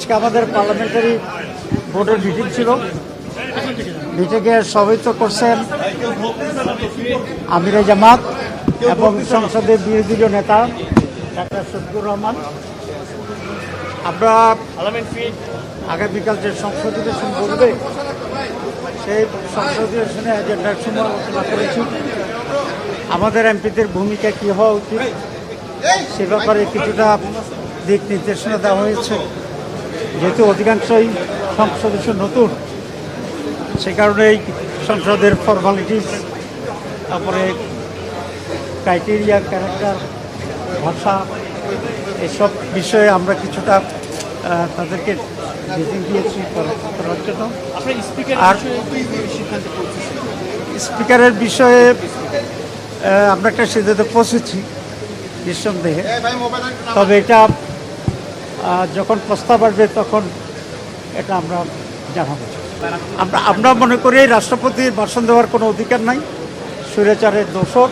আজকে আমাদের পার্লামেন্টারি বোর্ডের মিটিং ছিল। মিটিংয়ে সভাপতিত্ব করছেন আমিরে জামাত এবং সংসদের বিরোধী নেতা ডাক্তার শফিকুর রহমান। আমরা আগামীকাল যে সংসদ অধিবেশন বলবে সেই সংসদ অধিবেশনে এজেন্ডার সময় আলোচনা করেছি। আমাদের এমপিদের ভূমিকা কী হওয়া উচিত সে ব্যাপারে কিছুটা দিক নির্দেশনা দেওয়া হয়েছে। যেহেতু অধিকাংশই সংসদ সদস্য নতুন, সে কারণেই সংসদের ফর্মালিটিস, তারপরে ক্রাইটেরিয়া, ক্যারেক্টার, ভাষা, এসব বিষয়ে আমরা কিছুটা তাদেরকে ব্রিফিং দিয়েছি করার জন্য। আর স্পিকারের বিষয়ে আমরা একটা সিদ্ধান্তে পৌঁছেছি নিঃসন্দেহে, তবে এটা যখন প্রস্তাব আসবে তখন এটা আমরা জানাবো। আমরা মনে করি রাষ্ট্রপতির ভাষণ দেওয়ার কোনো অধিকার নাই, স্বৈরাচারের দোষর।